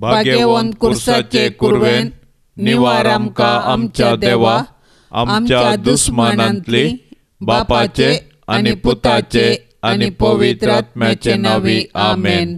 भाग्यवंत कुर्साचे कुरवेन, निवार आमकां आमच्या देवा, आमच्या दुस्मानांतली, बापाचे आनी पुताचे आनी पवित्र आत्म्याचे नावी आमेन.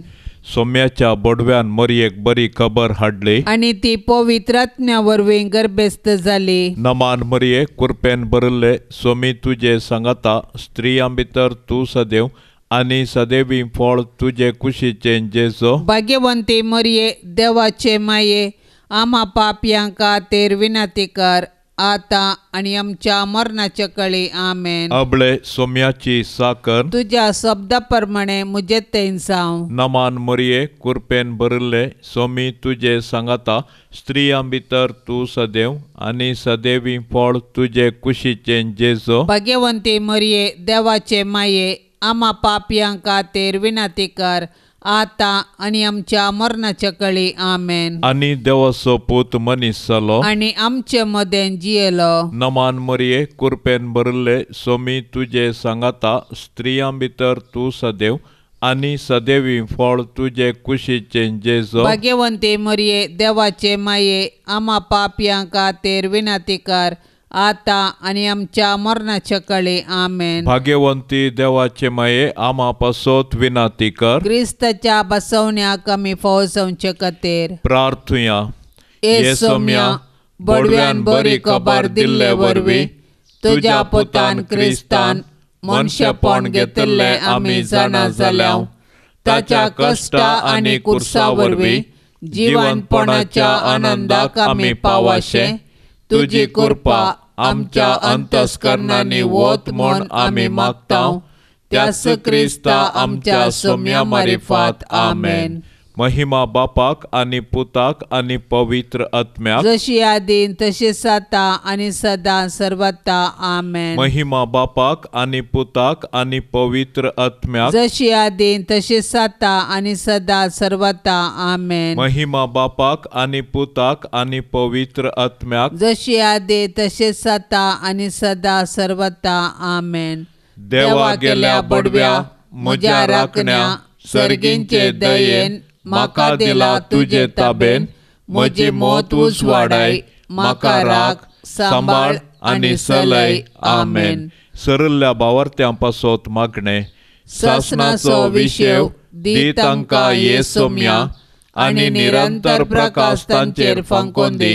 सोम्याच्या बोडव्यान मरयेक बरी खबर हाडली आनी ती पवित्र आत्म्या वरवीं गर्भस्थ जाली. नमान मरये कुरपेन बरले, सोमी तुजे सांगाता, स्त्रियां भितर तूं सदैव आनी सदैवी फळ तुजे कुशीचे जेजो. भाग्यवंती मरये, देवाचे माये, आम्हा पापयांक खातीर विनंती कर, आता आनी आमच्या मरणाच्या काळी आमेन. अबळे सोम्याची साकर तुझ्या शब्दा प्रमाणे मुझे तेन जावं. नमान मरये कुरपेन बरले, सोमी तुजे सांगाता, स्त्रियां भितर तूं सदैव आनी सदैवी फळ तुजे कुशीचे जेजो. भाग्यवंती मरये, देवाचे माये, आम्हा पापयांक खातीर विनंती कर, आता आनी आमच्या मरणाच्या काळी आमेन. आनी देवाचो पूत मनीस जालो आनी आमचे मदें जियेलो. नमान मरये कुरपेन बरले, सोमी तुजे सांगाता, स्त्रियां भितर तूं सदैव आनी सदैवी फळ तुजे कुशीचे जेजो. भाग्यवंती मरये, देवाचे माये, आम्हा पापयांक खातीर विनंती कर, आता आनी आमच्या मरणाच्या काळी आमेन. भाग्यवंती देवाचे माये, आम्हा पासोत विनंती कर. क्रिस्ताच्या बसवण्याक आमी फौजवचे खातीर प्रार्थुया. ए सोम्या, बडव्यान बरी खबर दिल्ले वरवीं तुज्या पुतान क्रिस्तान मनशापण घेतिल्ले आमी जाणा जाल्याव, ताच्या कश्टा आनी कुर्सा वरवीं जिवंतपणाच्या आनंदाक आमी पावाशे, तुजी कृपा आमच्या अंतस्करणांनी वत म्हूण आमी मागतांव, त्यास क्रिस्ता आमच्या सोम्या मारिफात आमेन. महिमा बापाक आनी पुताक आनी पवित्र आत्म्याक, जशी आदीन तशीच आता आनी सदां सर्वता आमेन. महिमा बापाक आनी पुताक आनी पवित्र आत्म्याक, जशी आदीन तशीच आता आनी सदां सर्वता आमेन. महिमा बापाक आनी पुताक आनी पवित्र आत्म्याक, जशी आदी तशीच आता आनी सदां सर्वता आमेन. देवा गेल्या बडव्या म्हज्या राखण्या, सर्गींचे दयेन म्हाका दिला तुजे ताबेन, म्हजी मोत उजवाडाय, म्हाका राख, सांबाळ आनी चलय आमेन. सरल्ल्या बावर्त्यां पासोत मागणे. शासनाचो विशेव दी तांकां ये सोम्या, आनी निरंतर प्रकाश तांचेर फंकून दी,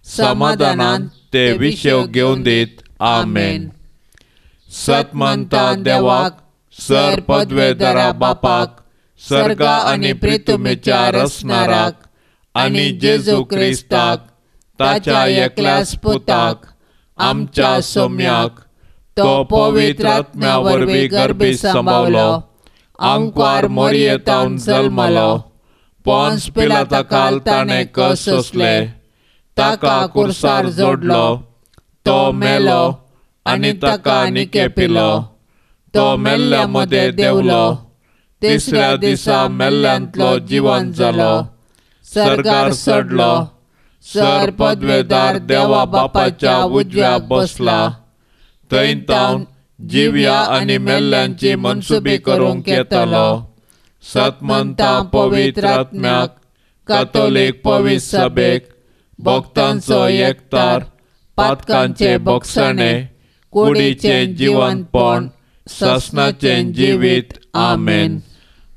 समाधानान ते विशेव घेवन दीत आमेन. सतमंता देवाक, सर पदवेदरा बापाक, सर्गा आनी पृथ्वीच्या रचणाराक, आनी जेजू क्रिस्ताक, ताच्या एकल्याच पुताक, आमच्या सोम्याक, तो पवित्र आत्म्या वरवीं गर्भी सांबावलो, अंकुर मरयेंतावन जल्मलो, पोंस पिलाता काल ताणें कस सोंसले, ताका कुर्सार जोडलो, तो मेलो आनी ताका निके पिलो, तो मेल्ल्या मदें देंवलो, तिसऱ्या दिसा मेल्ल्यांतलो जिवंत जालो, सर्गार चडलो, सर पदवेदार देवा बापाच्या उजव्या बसला, थंय तावन जिव्या आनी मेल्ल्यांची मनसुबी करूंक येतलो. सतमंता पवित्र आत्म्याक, कातोलीक पवित्र सभेक, भक्तांचो एकतार, पातकांचे भक्षणे, कुडीचे जिवंतपण, शासनाचे जिवीत आमेन.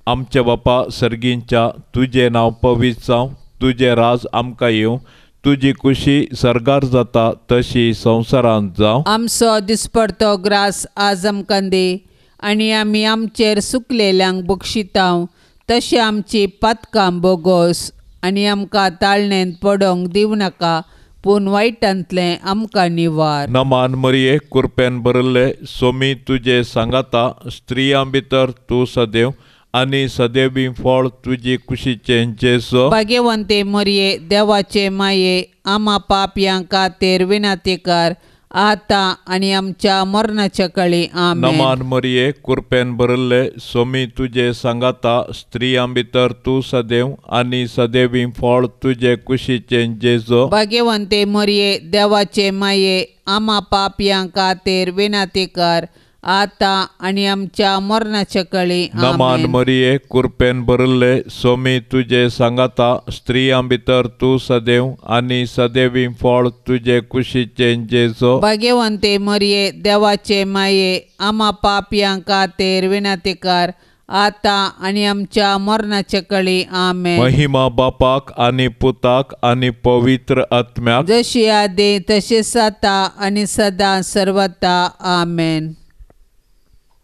आमचे बापा सर्गींच्या, तुझे नाव पवित्र जावं, तुझे राज आमकां येवं, तुजी कुशी सर्गार जाता तशी संवसारांत जावं. आमचो दिसपडतो ग्रास आज आमकां दी, आनी आमी आमचेर सुकलेल्यांक बक्षितांव, तशी आमची पातकां बोगोस, आनी आमकां ताळणेंत पडोंक दिवं नाका, पूण वायटांतलें आमकां निवार. नमान मरये कुरपेन बरले, सोमी तुजे सांगाता, स्त्रियां भितर तूं सदैव आनी सदैवी फळ तुजी कुशीचे जेजो. भाग्यवंते मरये, देवाचे माये, आम्हा पापयांक खातीर विनंती कर, आता आनी आमच्या मरणाच्या काळी आमेन. नमान मरये कुरपेन बरले, सोमी तुजे सांगाता, स्त्रियां भितर तूं सदैव आनी सदैवी फळ तुजे कुशीचे जेजो. भाग्यवंते मरये, देवाचे माये, आम्हा पापयांक खातीर विनंती कर, आतां आनी आमच्या मरणाचे कळी नमान आमेन. मरिये कृपेन भरिल्ले स्वामी तुजे सांगाता स्त्रियां भितर तूं सदैव आनी सदैवी फळ तुजे कुशीचें जेजो. भाग्यवंते मरिये देवाचे माये आम्हा पापयांक खातीर विनंतीकार आतां आनी आमच्या मरणाचे कळी आमेन. महिमा बापाक आनी पुताक आनी पवित्र आत्म्याक जशी आदी तशीच आता आनी सदां सर्वता आमेन.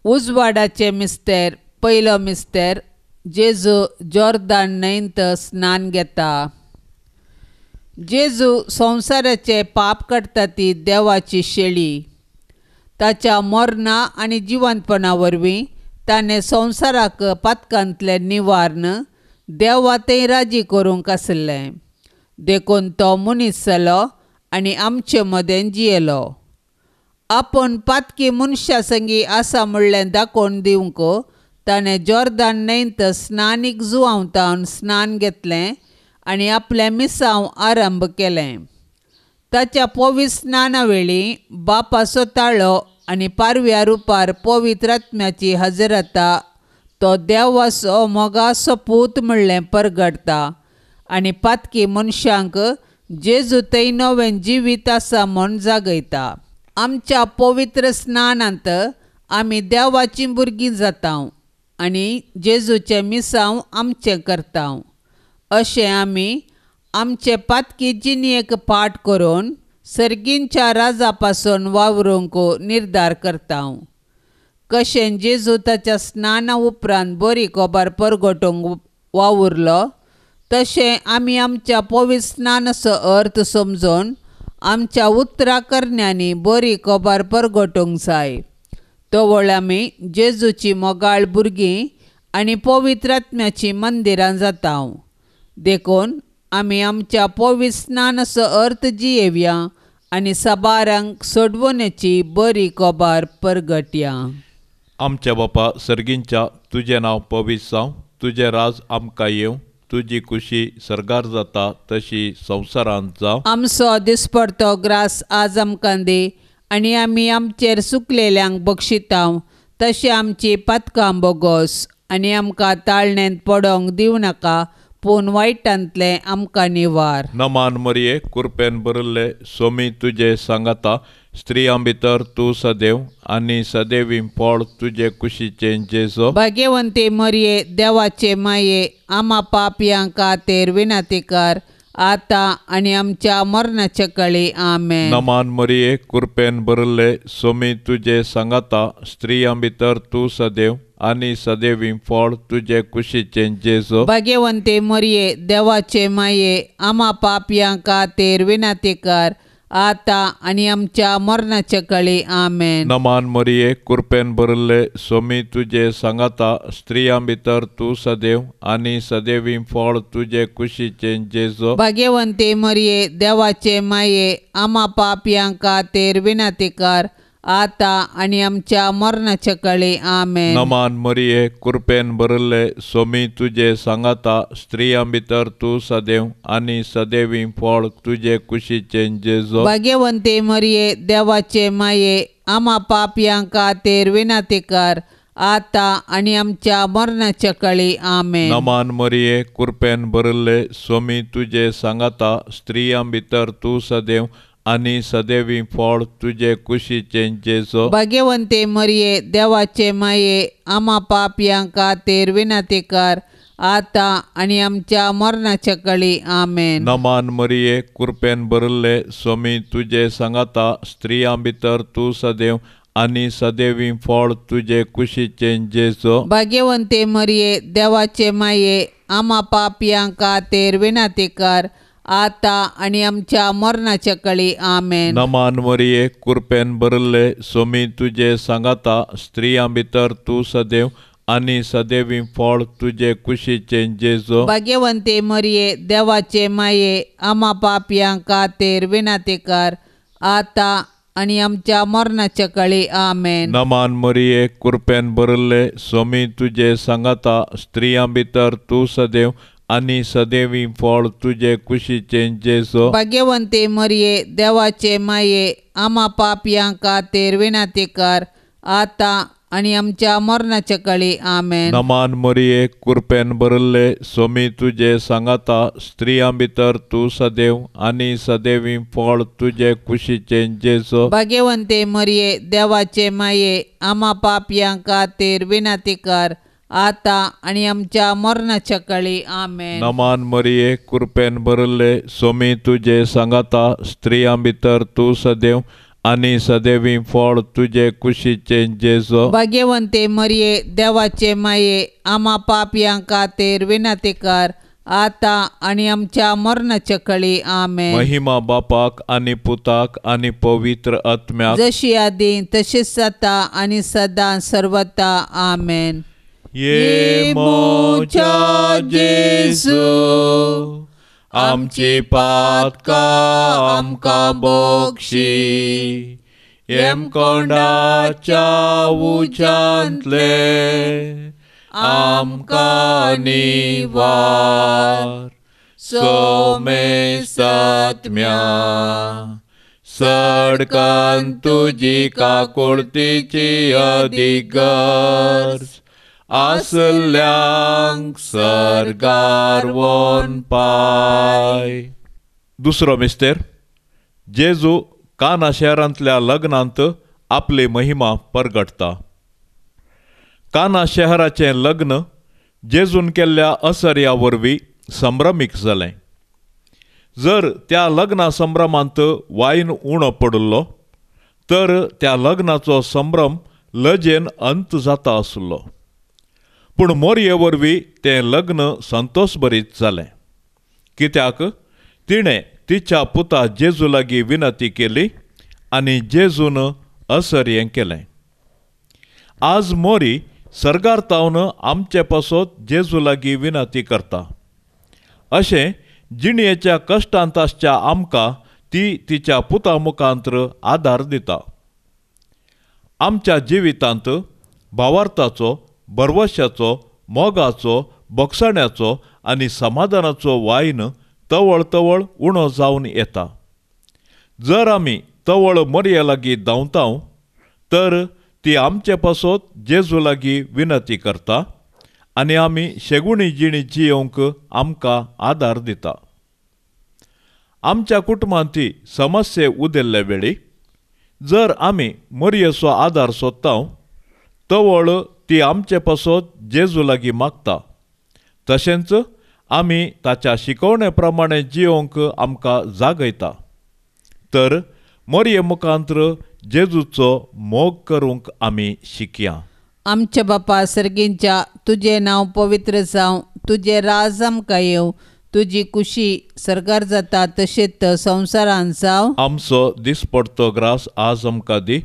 उजवाडाचे मिस्तेर पयलो मिस्तेर जेजू जॉर्दान न्हंयेंत स्नान घेता. जेजू संवसाराचे पाप काडटा ती देवाची शेळी. ताच्या मरणा आनी जिवंतपणा वरवीं ताणें संवसाराक पातकांतलें निवारण देवातय राजी करूंक आसलें. देखून तो मनीस जालो आनी आमचे मदें जियेलो. आपूण पातकी मनशा संगी आसा म्हणलें दाखोवन दिवंक ताणें जॉर्दान न्हंयेंत स्नानीक जुवांवतावन स्नान घेतलें आनी आपलें मिसांव आरंभ केलें. ताच्या पवित्र स्नाना वेळी बापा स्वताळो आनी पारव्या रुपार पवित्र आत्म्याची हजरता तो देवाचो मोगाचो पूत म्हणलें परगडटा आनी पातकी मनशांक जेजू थंय नवें जिवीत आसा म्हूण जागयता. आमच्या पवित्र स्नानांत आमी देवाचीं भुरगीं जातांव आनी जेजूचें मिसांव आमचें करतांव. अशें आमी आमचे पातकी जिणेक पाट करून सर्गींच्या राजा पासून वावरूंक निर्धार करतांव. कशें जेजू ताच्या स्नाना उपरांत बरी खबर परगटूंक वावुरलो तशें आमी आमच्या पवित्र स्नानाचो अर्थ समजून आमच्या उतराकरण्यांनी बरी खबर परगटूंक जाय. तवळ आमी जेजूची मोगाळ भुरगीं आनी पवित्र आत्म्याची मंदिरां जातांव. देखून आमी आमच्या पवित्र स्नानाचो अर्थ जियेवया आनी साबारांक सोडवणेची बरी खबर परगटया. आमच्या बापा सर्गींच्या तुजें नांव पवित्र जावं. तुजें राज आमकां येवं. तुजी खुशी सर्गार जाता तशी संवसारांत जावं. आमचो दिसपडतो ग्रास आज आमकां दी आनी आमी आमचेर चुकलेल्यांक बक्षितांव तशें आमची पातकां बोगोस आनी आमकां ताळणेंत पडोंक दिवं नाका पूण वायटांतलें आमकां निवार. नमान मरिये कृपेन भरिल्ले स्वामी तुजे सांगाता स्त्रियां भितर तूं सदैव आनी सदैवी फळ तुजे कुशीचें जेजो. भाग्यवंते मरिये देवाचे माये आम्हा पापयांक खातीर विनंतीकार आतां आनी आमच्या मरणाचे कळी आमेन. नमान मरिये कृपेन भरिल्ले स्वामी तुजे सांगाता स्त्रियां भितर तूं सदैव आनी सदैवी फळ तुजे कुशीचें जेजो. भाग्यवंते मरिये देवाचे माये आम्हा पापयांक खातीर विनंतीकार आतां आनी आमच्या मरणाचे कळी आमेन. नमान मरिये कृपेन भरिल्ले स्वामी तुजे सांगाता स्त्रियां भितर तूं सदैव आनी सदैवी फळ तुजे कुशीचें जेजो. भाग्यवंते मरिये देवाचे माये आम्हा पापयांक खातीर विनंतीकार आतां आनी आमच्या मरणाचे कळी आमेन. नमान मरिये कृपेन भरिल्ले स्वामी तुजे सांगाता स्त्रियां भितर तूं सदैव आनी सदैवी फळ तुजे कुशीचें जेजो. भाग्यवंते मरिये देवाचे माये आम्हा पापयांक खातीर विनंतीकार आतां आनी आमच्या मरणाचे कळी आमेन. नमान मरिये कृपेन भरिल्ले स्वामी तुजे सांगाता स्त्रियां भितर तूं सदैव आनी सदैवी फळ तुजे कुशीचें जेजो. भाग्यवंते मरिये देवाचे माये आम्हा पापयांक खातीर विनंतीकार आतां आनी आमच्या मरणाचे कळी आमेन. नमान मरिये कृपेन भरिल्ले स्वामी तुजे सांगाता स्त्रियां भितर तूं सदैव आनी सदैवी फळ तुजे कुशीचें जेजो. भाग्यवंते मरिये देवाचे माये आम्हा पापयांक खातीर विनंतीकार आतां आनी आमच्या मरणाचे कळी आमेन. नमान मरिये कृपेन भरिल्ले स्वामी तुजे सांगाता स्त्रियां भितर तूं सदैव आनी सदैवी फळ तुजे कुशीचें जेजो. भाग्यवंते मरिये देवाचे माये आम्हा पापयांक खातीर विनंतीकार आतां आनी आमच्या मरणाचे कळी आमेन. नमान मरिये कृपेन भरिल्ले स्वामी तुजे सांगाता स्त्रियां भितर तूं सदैव आनी सदैवी फळ तुजे कुशीचें जेजो. भाग्यवंते मरिये देवाचे माये आम्हा पापयांक खातीर विनंतीकार आता आणि आमच्या मरणाच्या काळी आमेन. नमान मरिये कृपेन भरिल्ले स्वामी तुझे सांगाता स्त्रियां भितर तूं सदैव आनी सदैवी फळ तुझे कुशीचे जेजो. भाग्यवंते मरिये देवाचे माये आम्हा पापयां खातीर विनंती कर आता आणि आमच्या मरणाच्या काळी आमेन. नमान मरिये कृपेन भरिल्ले स्वामी तुझे सांगाता स्त्रियां भितर तूं सदैव आनी सदैवी फळ तुझे कुशीचे जेजो. भाग्यवंते मरिये देवाचे माये आम्हा पापयां खातीर विनंती कर आता आणि आमच्या मरणाच्या काळी आमेन. महिमा बापाक आनी पुताक आनी पवित्र आत्म्याक जशी आदी तशीच आता आणि सदां सर्वता आमेन. ये मोच्या जेजू आमची पातकां आमकां बक्षी कोंडाच्या उच्यांतले आमकां निवार सोमेसात्म्या सडकन तुजी काकुळतीची अधिगर्ज आसल्यांक सरकार वोन पाय. दुसरो मिस्तेर जेजू काना शहरांतल्या लग्नांत आपली महिमा परगटता. काना शहराचें लग्न जेजून केल्ल्या असर्या वरवीं संभ्रमीक जालें. जर त्या लग्ना संभ्रमांत वायन उणो पडलो तर त्या लग्नाचो संभ्रम लजेन अंत जाता आसलो. पूण मोरये वरवीं तें लग्न संतोशभरीत जालें, कित्याक तिणें तिच्या पुता जेजू लागीं विनंती केली आनी जेजून असर्यें केलें. आज मोरी सर्गार तावन आमचे पासत जेजू लागीं विनंती करता. अशें जिणयेच्या कश्टांत आसच्या आमकां ती तिच्या पुता मुखांत्र आदार दिता. आमच्या जिवितांत भावार्थाचो, बरवश्याचो, मोगाचो, बोगसाण्याचो आनी समाधानाचो वायन तवळ तवळ उणो जावन येता. जर आमी तवळ मोरये लागीं धांवताव तर ती आमचे पासत जेजू लागीं विनंती करता आनी आमी शेगुणी जिणी जियोंक आमकां आदार दिता. आमच्या कुटुंबांत समस्ये उदेल्ले वेळी जर आमी मोरयेचो आदार सोदताव तवळ ती आमचे पासत जेजू लागीं मागता. तशेंच आमी ताच्या शिकवणे प्रमाणे जियोंक आमकां जागयता. तर मोरये मुखांत्र जेजूचो मोग करूंक आमी शिकया. आमच्या बापा सर्गींच्या तुझे नांव पवित्र जावं, तुझे राज आमकां येवं, तुजी कुशी सरकार जाता तशेंच संवसारांत जावं. आमचो दिसपडतो ग्रास आज आमकां दी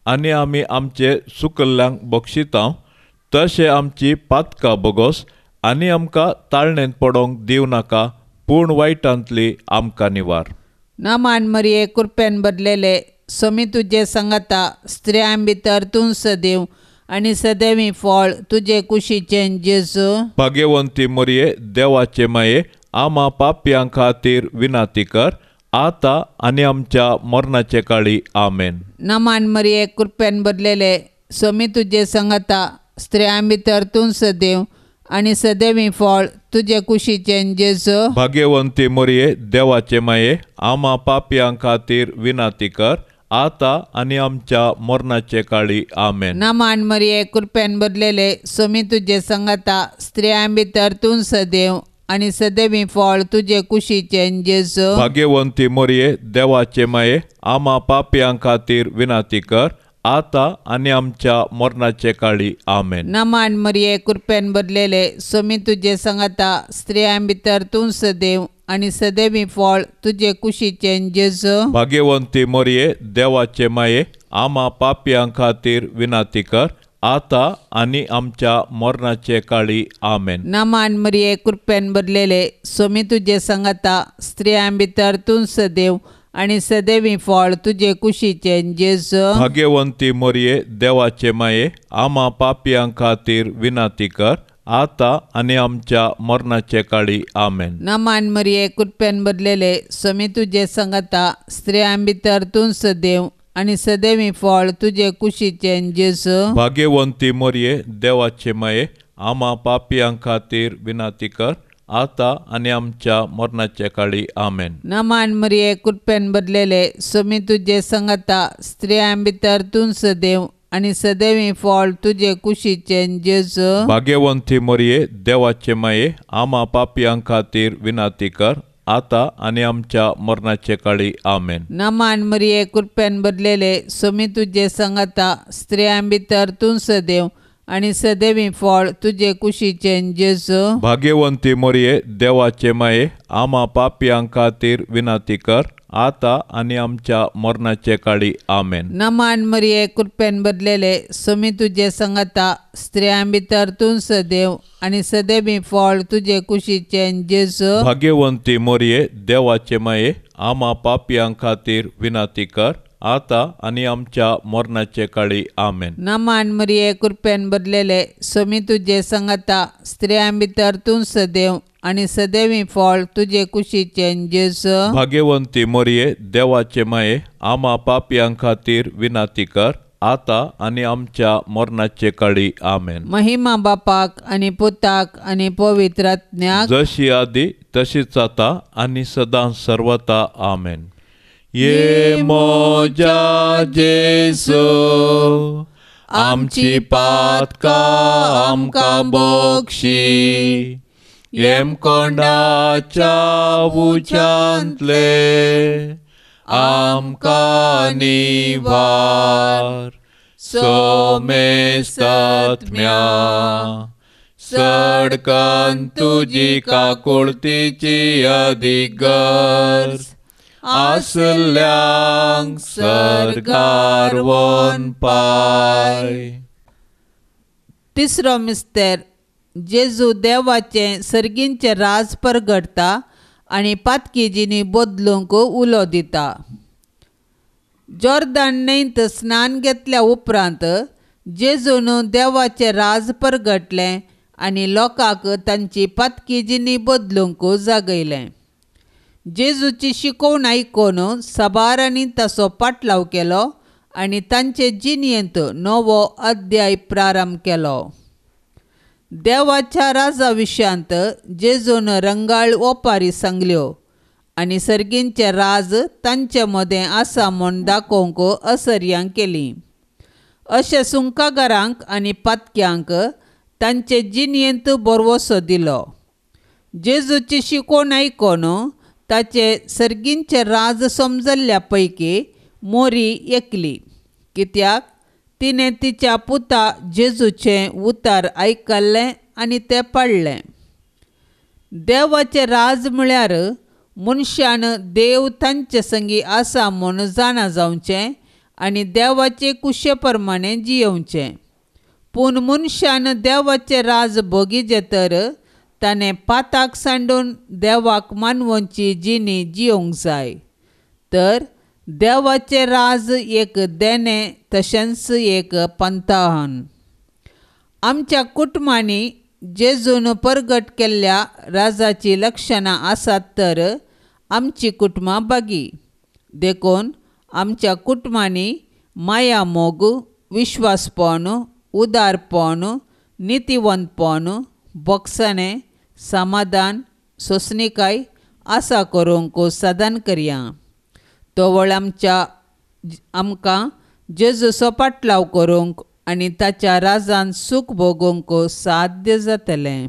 आनी आमी आमचे सुकल्ल्यांक बक्षितां तशें आमची पातकां बोगोस आनी आमकां ताळणेंत पडोंक दिव नाका, पूण वायटांतली आमकां निवार. नामान मरिये कृपेन बदलेले स्वामी तुजे सांगाता स्त्रियां भितर तूं सदैव आनी सदैवी फळ तुजे कुशीचें जेजू. भाग्यवंती मरिये देवाचे माये आम्हा पापयां खातीर विनंती कर आता आनी आमच्या मरणाचे काळी आमेन. नामान मरिये कृपेन बदलेले स्वामी तुजे सांगाता स्त्रियां भितर तूं सदैव आनी सदैवी फळ तुजे कुशीचें जेजू. भाग्यवंती मरिये देवाचे माये आम्हा पापयां खातीर विनंती कर आता आनी आमच्या मरणाचे काळी आमेन. नामान मरिये कृपेन बदलेले स्वामी तुजे सांगाता स्त्रियां भितर तूं सदैव आनी सदैवी फळ तुजे कुशीचें जेजू. भाग्यवंती मरिये देवाचे माये आम्हा पापयां खातीर विनंती कर आता आनी आमच्या मरणाचे काळी आमेन. नामान मरिये कृपेन बदलेले स्वामी तुजे सांगाता स्त्रियां भितर तूं सदैव आनी सदैवी फळ तुजे कुशीचें जेजू. भाग्यवंती मरिये देवाचे माये आम्हा पापयां खातीर विनंती कर आता आनी आमच्या मरणाचे काळी आमेन. नामान मरिये कृपेन बदलेले स्वामी तुजे सांगाता स्त्रियां भितर तूं सदैव आनी सदैवी फळ तुजे कुशीचें जेजू. भाग्यवंती मरिये देवाचे माये आम्हा पापयां खातीर विनंती कर आता आनी आमच्या मरणाचे काळी आमेन. नामान मरिये कृपेन बदलेले स्वामी तुजे सांगाता स्त्रियां भितर तूं सदैव आणि सदैवी फळ तुझे कुशीचे जेजू. भाग्यवंती मोरये देवाचे माये, आम्हा पापियां खातीर विनाती कर, आता आणि आमच्या मरणाच्या काळी आमेन. नमान मरिये कृपेन बदलेले, सोमी तुझे संगता स्त्रियां भितर तूं सदैव आणि सदैवी फळ तुझे कुशीचे जेजू. भाग्यवंती मोरये देवाचे माये, आम्हा पापियां खातीर विनाती कर, आता आणि आमच्या मरणाच्या काळी आमेन. नमान मरिये कृपेन बदलेले, सोमी तुझे संगता स्त्रियां भितर तूं सदैव आणि सदैवी फळ तुझे कुशीचे जेजू. भाग्यवंती मोरये देवाचे माये, आम्हा पापियां खातीर विनाती कर, आता आणि आमच्या मरणाच्या काळी आमेन. नमान मरिये कृपेन बदलेले, सोमी तुझे संगता स्त्रियां भितर तूं सदैव आणि सदैवी फळ तुझे कुशीचे जेजू. भाग्यवंती मोरये देवाचे माये, आम्हा पापियां खातीर विनाती कर, आता आणि आमच्या मरणाच्या काळी आमेन. नमान मरिये कृपेन बदलेले, सोमी तुझे संगता स्त्रियां भितर तूं सदैव आणि सदैवी फळ तुझे कुशीचे जेजू. भाग्यवंती मोरये देवाचे माये, आम्हा पापियां खातीर विनाती कर, आता आणि आमच्या मरणाचे काळी आमेन. महिमा बापाक आणि पुताक आणि पवित्र आत्म्याक, जशी आधी तशीच आता आणि सदां सर्वता आमेन. ये मोजा जेसू, आमची पातका आमकां बक्षी, येम कोंडाच्या उंचांतले आमकां निवार. सोमेस्तात्म्या सडकन तुजी काकुळतीची अधिगर्ज, आसल्यांक सरकार वन पाय. तिसरो मिस्तेर, जेजू देवाचे सर्गींचे राज परगडता आणि पातकिजींनी बदलूंक उलो दिता. जॉर्दान न्हंयत स्नान घेतल्या उपरांत जेजून देवाचे राज परगटलें आनी लोकांक तांची पातकिजींनी बदलूंक जागयलें. जेजूची शिकवण आयकून सबारांनी ताचो पाटलाव केलो आनी तांचे जिणयेंत नवो अध्याय प्रारंभ केलो. देवाच्या राजा विशयांत जेजून रंगाळ ओपारी सांगल्यो आनी सर्गींचे राज तांचे मदें आसा म्हूण दाखोवंक असर्यांक केली. अशें सुंकागारांक आनी पातक्यांक तांचे जिणयेंत बरवसो दिलो. जेजूची शिकवण आयकून ताचे सर्गींचे राज समजल्ल्या पैकी मोरी एकली, कित्याक तिणें तिच्या पुता जेजूचें उतार आयकल्लें आनी तें पाळ्ळें. देवाचें राज म्हळ्यार मनशान देव तांचे संगी आसा म्हूण जाणा जावचें आनी देवाचे कुशे प्रमाणें जियोवचें. पूण मनशान देवाचें राज भोगिजें तर ताणें पाताक सांडून देवाक मानवची जिणी जियोंक जाय. तर देवाचें राज एक देणें तशेंच एक पंथान. आमच्या कुटुंबांनी जेजून परगट केल्ल्या राजाची लक्षणां आसात तर आमची कुटुंबां बागी. देखून आमच्या कुटुंबांनी माया मोग, विश्वासपण, उदारपण, नितीवंतपण, बोगसणें, समाधान, सोंसणीकाय आसा करूंक सदान करया. तोवळ आमकां जेजूचो पाटलाव करूंक आनी ताच्या राजान सूख भोगूंक साध्य जातलें.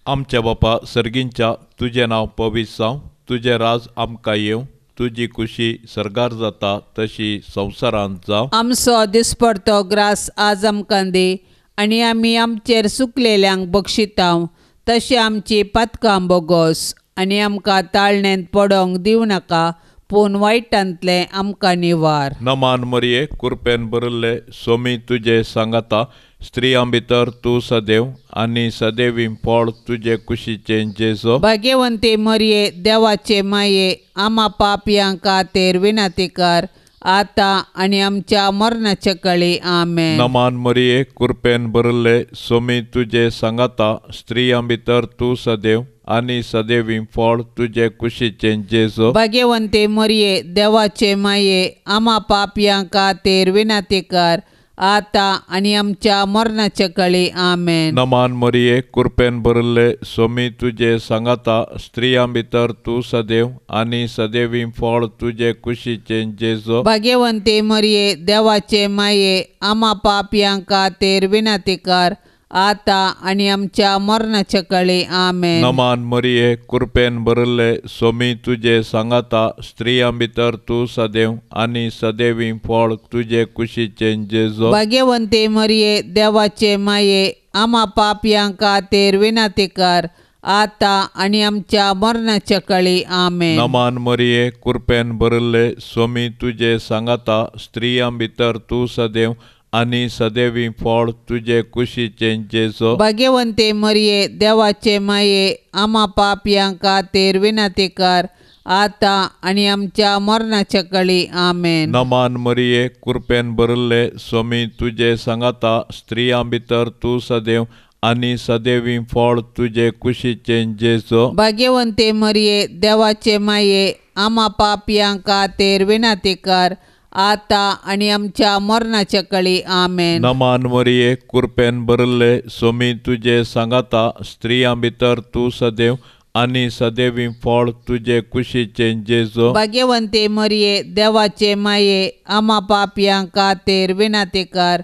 आमच्या बापा सर्गींच्या, तुजें नांव पवित्र जावं, तुजें राज आमकां येवं, तुजी खुशी सरगार जाता तशी संवसारांत जावं. आमचो दिसपडतो ग्रास आज आमकां दी आनी आमी आमचेर चुकलेल्यांक बक्षितांव, तशें आमची पातकां बोगोस आनी आमकां ताळणेंत पडोंक दिवं नाका, पूण वायटांतले आमकां निवार. नमान मरिये कृपेन बरल्ले, सोमी तुजे सांगाता स्त्रियां भितर तूं सदैव आनी सदैवी फळ तुजे कुशीचें जेजू. भाग्यवंती मरिये देवाचे माये, आम्हा पापयां खातीर विनाती कर, आता आनी आमच्या मरणाचे काळी आमेन. नमान मरिये कृपेन बरल्ले, सोमी तुजे सांगाता स्त्रियां भितर तूं सदैव आनी सदैवी फळ तुजे कुशीचे जेजो. भाग्यवंते मरिये देवाचे माये आम्हा पापयां खातीर विनातेकार आता आनी आमच्या मरणाचे कळे आमेन. नमान मरिये कृपेन भरले सोमी तुजे सांगाता स्त्रियां भितर तूं सदैव आनी सदैवी फळ तुजे कुशीचे जेजो. भाग्यवंते मरिये देवाचे माये आम्हा पापयां खातीर विनातेकार आता आनी आमच्या मरणाचे कळे आमेन. नमान मरिये कृपेन भरले सोमी तुजे सांगाता स्त्रियां भितर तूं सदैव आनी सदैवी फळ तुजे कुशीचे जेजो. भाग्यवंते मरिये देवाचे माये आम्हा पापयां खातीर विनातेकार आता आनी आमच्या मरणाचे कळे आमेन. नमान मरिये कृपेन भरले सोमी तुजे सांगाता स्त्रियां भितर तूं सदैव आनी सदैवी फळ तुजे कुशीचे जेजो. भाग्यवंते मरिये देवाचे माये आम्हा पापयां खातीर विनातेकार आता आनी आमच्या मरणाचे कळे आमेन. नमान मरिये कृपेन भरले सोमी तुजे सांगाता स्त्रियां भितर तूं सदैव आनी सदैवी फळ तुजे कुशीचे जेजो. भाग्यवंते मरिये देवाचे माये आम्हा पापयां खातीर विनातेकार आता आनी आमच्या मरणाचे कळे आमेन. नमान मरिये कृपेन भरले सोमी तुजे सांगाता स्त्रियां भितर तूं सदैव आनी सदैवी फळ तुजे कुशीचे जेजो. भाग्यवंते मरिये देवाचे माये आम्हा पापयां खातीर विनातेकार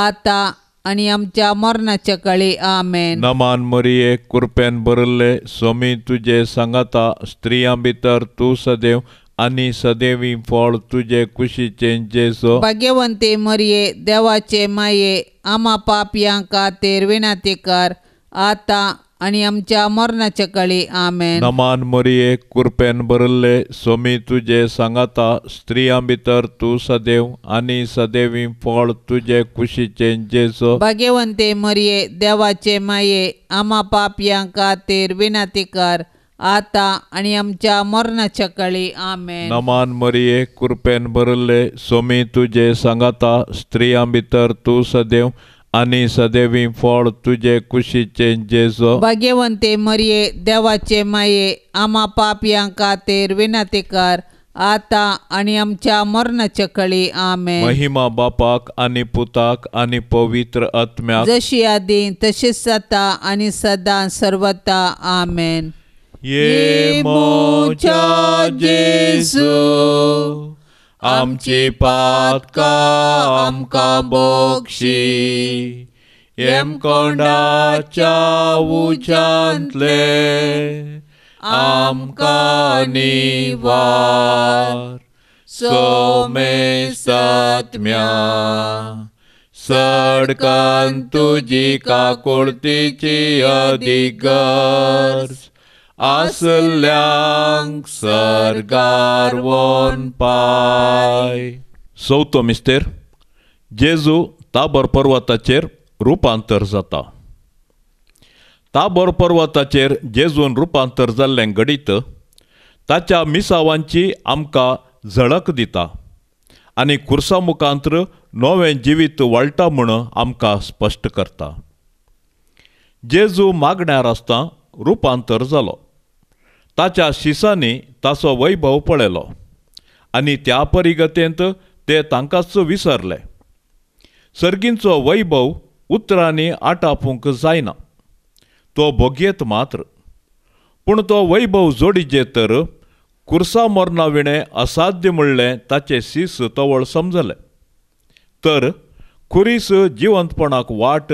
आता आनी आमच्या मरणाचे कळे आमेन. नमान मरिये कृपेन भरले सोमी तुजे सांगाता स्त्रियां भितर तूं सदैव आनी सदैवी फळ तुजे कुशीचे जेजो. भाग्यवंते मरिये देवाचे माये आम्हा पापयां खातीर विनातेकार आता आनी आमच्या मरणाचे कळे आमेन. नमान मरिये कृपेन भरले सोमी तुजे सांगाता स्त्रियां भितर तूं सदैव आनी सदैवी फळ तुजे कुशीचे जेजो. भाग्यवंते मरिये देवाचे माये आम्हा पापयां खातीर विनातेकार आता आनी आमच्या मरणाचे कळे आमेन. नमान मरिये कृपेन भरले सोमी तुजे सांगाता स्त्रियां भितर तूं सदैव आनी सदैवी फळ तुजे कुशीचे जेजो. भाग्यवंते मरिये देवाचे माये आम्हा पापयां खातीर विनातेकार आता आनी आमच्या मरणाचे कळे आमेन. महिमा बापाक आनी पुताक आनी पवित्र आत्म्याक जशी आदी तशीच जाता आनी सदां सर्वता आमेन. ये मोच्या जेजू आमची पातकां आमकां बक्षी हेमकोंडाच्या उच्चांतले आमकां निवार सोमेसात्म्या सडकान तुजी काकुळतीची अधिगर्ज आसल्यांक सरगार वोन पाय. चवथो मिस्तेर जेजू ताबोर पर्वताचेर रुपांतर जाता. ताबोर पर्वताचेर जेजून रुपांतर जाल्लें घडीत ताच्या मिसावांची आमकां झळक दिता आनी खुर्सा मुखांत्र नवें जिवीत वळटा म्हूण आमकां स्पश्ट करता. जेजू मागण्यार आसता रुपांतर जालो. ताच्या शिसांनी ताचो वैभव पळयलो आनी त्या परिगतेंत ते तांकांच विसरले. सर्गींचो वैभव उतरांनी आटापूंक जायना, तो भोगयेत मात्र. पूण तो वैभव जोडिजे तर कुर्सा मोरना विणें असाध्य म्हणलें ताचे शीस तवळ समजले. तर खुरीस जिवंतपणाक वाट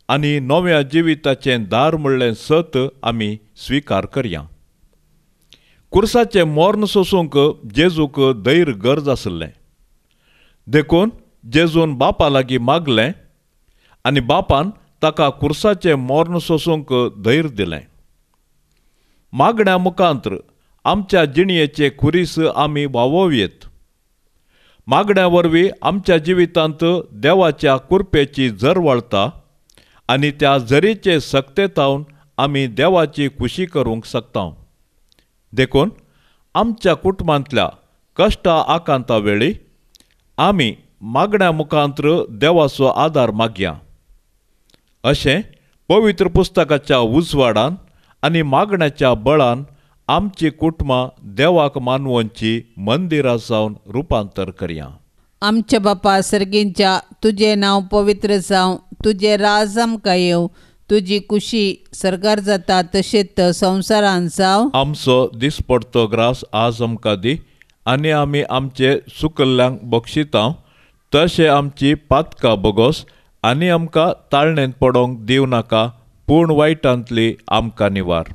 आनी नव्या जिविताचें दार म्हणलें सत आमी स्विकार करया. कुर्साचें मोर्न सोसूंक जेजूक धैर्य गरज आसलें. देखून जेजून बापा लागीं मागलें आनी बापान ताका कुर्साचें मोर्न सोसूंक धैर्य दिलें. मागण्या मुखांत्र आमच्या जिणयेचे खुरीस आमी वावोवयेत. मागण्या वरवीं आमच्या जिवितांत देवाच्या कृपेची झर वळटा आनी त्या झरीचे सक्तेतावन आमी देवाची खुशी करूंक शकता. देखून आमच्या कुटुंबांतल्या कश्टा आकांता वेळी आमी मागण्या मुखांत्र देवाचो आदार मागया. अशें पवित्र पुस्तकाच्या उजवाडान आनी मागण्याच्या बळान आमची कुटुंबां देवाक मानवनची मंदिरां जावन रुपांतर करया. आमच्या बापा सर्गींच्या तुझे नांव पवित्र जावं, तुझे राज आमकां येवं, तुजी कुशी सरकार जाता तशेंच संवसारांत जावं. आमचो दिसपडतो ग्रास आज आमकां दी, आनी आमी आमचे सुकल्ल्यांक बक्षिता तशें आमची पातकां बोगोस, आनी आमकां ताळणेंत पडोवंक दिव नाका, पूण वायटांतली आमकां निवार.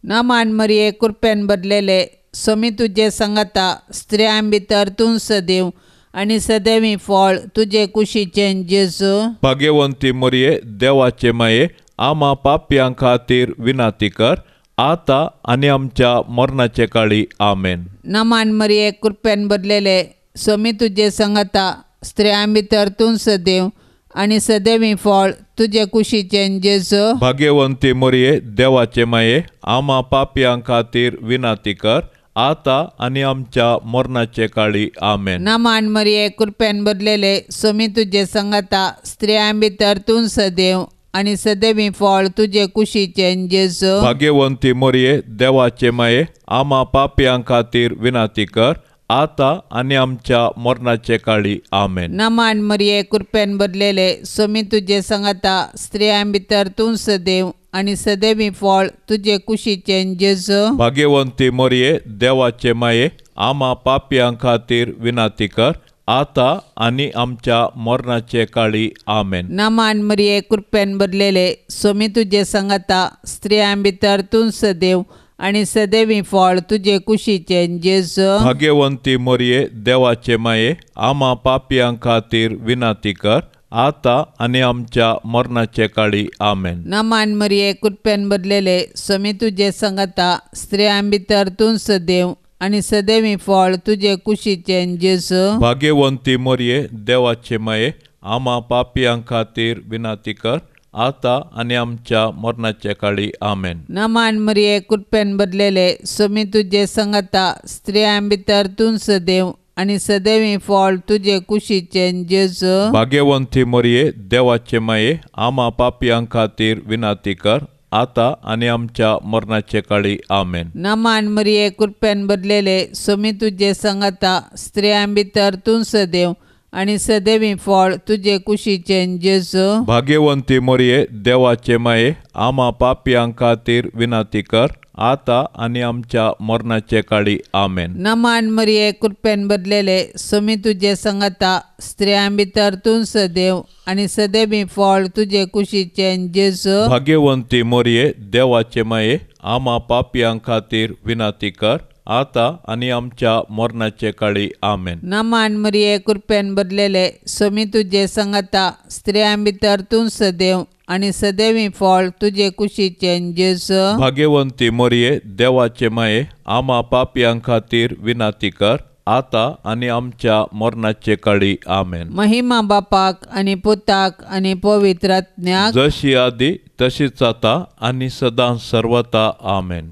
नामान मरिये कृपेन बदलेले, सोमी तुजे संगता स्त्रियां भितर तूं सदैव, आनी सदैवी फळ तुजे कुशीचें जेजू. भाग्यवंती मरिये देवाचे माये, आमा पापयां खातीर विनाती कर, आता आनी आमच्या मरणाचे काळी आमेन. नामान मरिये कृपेन बदलेले, सोमी तुजे संगता स्त्रियां भितर तूं सदैव, आनी सदैवी फळ तुजे कुशीचें जेजू. भाग्यवंती मरिये देवाचे माये, आमा पापयां खातीर विनाती कर, आता आनी आमच्या मरणाचे काळी आमेन. नामान मरिये कृपेन बदलेले, सोमी तुजे संगता स्त्रियां भितर तूं सदैव, आनी सदैवी फळ तुजे कुशीचें जेजू. भाग्यवंती मरिये देवाचे माये, आमा पापयां खातीर विनाती कर, आता आनी आमच्या मरणाचे काळी आमेन. नामान मरिये कृपेन बदलेले, सोमी तुजे संगता स्त्रियां भितर तूं सदैव, आनी सदैवी फळ तुजे कुशीचें जेजू. भाग्यवंती मरिये देवाचे माये, आमा पापयां खातीर विनाती कर, आता आनी आमच्या मरणाचे काळी आमेन. नामान मरिये कृपेन बदलेले, सोमी तुजे संगता स्त्रियां भितर तूं सदैव, आनी सदैवी फळ तुजे कुशीचें जेजू. भाग्यवंती मरिये देवाचे माये, आमा पापयां खातीर विनाती कर, आता आनी आमच्या मरणाचे काळी आमेन. नामान मरिये कृपेन बदलेले, सोमी तुजे संगता स्त्रियां भितर तूं सदैव, आनी सदैवी फळ तुजे कुशीचें जेजू. भाग्यवंती मरिये देवाचे माये, आमा पापयां खातीर विनाती कर, आता आनी आमच्या मरणाचे काळी आमेन. नामान मरिये कृपेन बदलेले, सोमी तुजे संगता स्त्रियां भितर तूं सदैव, आनी सदैवी फळ तुजे कुशीचें जेजू. भाग्यवंती मरिये देवाचे माये, आमा पापयां खातीर विनाती कर, आता आनी आमच्या मरणाचे काळी आमेन. नामान मरिये कृपेन बदलेले, सोमी तुजे संगता स्त्रियां भितर तूं सदैव, आनी सदैवी फळ तुजे कुशीचें जेजू. भाग्यवंती मरिये देवाचे माये, आमा पापयां खातीर विनाती कर, आता आनी आमच्या मरणाचे काळी आमेन. नामान मरिये कृपेन बदलेले, सोमी तुजे संगता स्त्रियां भितर तूं सदैव, आनी सदैवी फळ तुजे कुशीचें जेजू. भाग्यवंती मरिये देवाचे माये, आमा पापयां खातीर विनाती कर, आता आनी आमच्या मरणाचे काळी आमेन. नामान मरिये कृपेन बदलेले, सोमी तुजे संगता स्त्रियां भितर तूं सदैव, आनी सदैवी फळ तुजे कुशीचें जेजू. भाग्यवंती मरिये देवाचे माये, आमा पापयां खातीर विनाती कर, आता आनी आमच्या मरणाचे काळी आमेन. महिमा बापाक आनी पुताक आनी पवित्र आत्म्याक, जशी आदी तशीच आता आनी सदां सर्वता आमेन.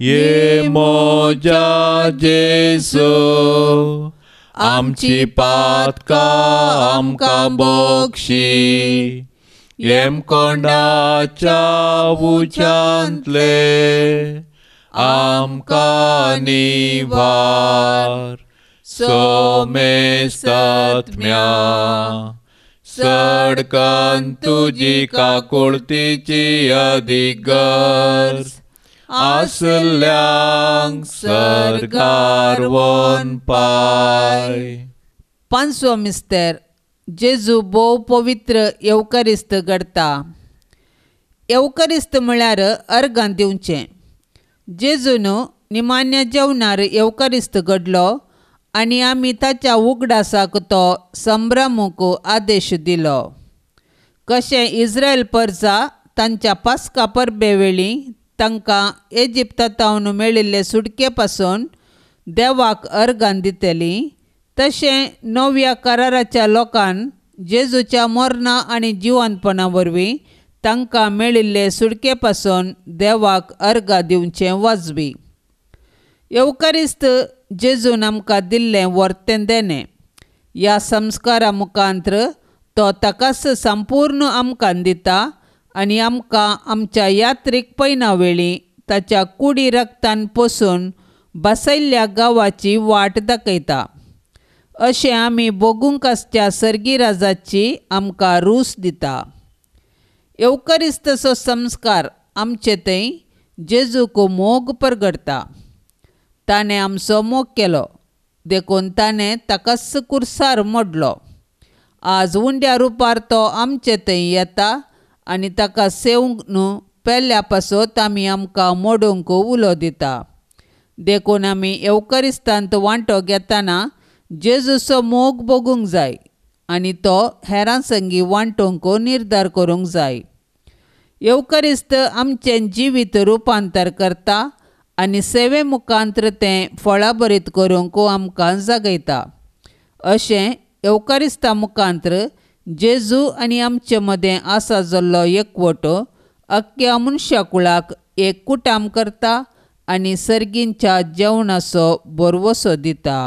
ये मोजा जेसू, आमची पातकां आमकां बक्षी, येम कोंडाच्या उच्यांतले आमकां निवार. सोमेस्तात्म्या सडकन तुजी काकुळतीची अधिगर्ज, आसल्यांक सरकार वन पाय. पांचवो मिस्तेर, जेजू भोव पवित्र येवकारिस्त घडता. येवकारिस्त म्हळ्यार अर्गां दिवचें. जेजून निमान्य जेवणार येवकारिस्त घडलो, आनी आमी ताच्या उगडासाक तो संभ्रमूक आदेश दिलो. कशें इस्रायल परजा तांच्या पास्का परबे वेळी तांकां इजिप्तांतावन मेळिल्ले सुटके पासून देवाक अर्गां दितलीं, तशें नव्या कराराच्या लोकांन जेजूच्या मरणा आनी जिवंतपणा वरवीं तांकां मेळिल्ले सुटके पासून देवाक अर्गां दिवचें वाजवी. येवकारिस्त जेजून आमकां दिल्लें वर्तें देणें. ह्या संस्कारा मुखांत्र तो ताकाच संपूर्ण आमकां दिता, आनी आमकां आमच्या यात्रेक पैना वेळी ताच्या कुडी रक्तान पसून बसयल्ल्या गांवाची वाट दाखयता. अशें आमी बगूंक आसच्या सर्गी राजाची आमकां रूस दिता. एवकरिस्तचो संस्कार आमचे थंय जेजूक मोग परगडटा. ताणें आमचो मोग केलो देखून ताणें ताकाच कुर्सार मोडलो. आज उंड्या रुपार तो आमचे थंय येता आनी ताका सेवंक न्हू पेल्ल्या पासत आमी आमकां मोडूंक उलो दिता. देखून आमी एवकरिस्तांत वांटो घेतना जेजूचो मोग बगूंक जाय आनी तो हेरां संगी वांटूंक निर्धार करूंक जाय. एवकरिस्त आमचें जिवीत रुपांतर करता आनी सेवे मुखांत्र तें फळां बरीत करूंक आमकां जगयता. अशें एवकरिस्ता मुखांत्र जेजू आनी आमचे मदें आसा जाल्लो एकवटो अख्ख्या मनशा कुळाक एक कुटाम करता आनी सर्गींच्या जेवणाचो बरवसो दिता.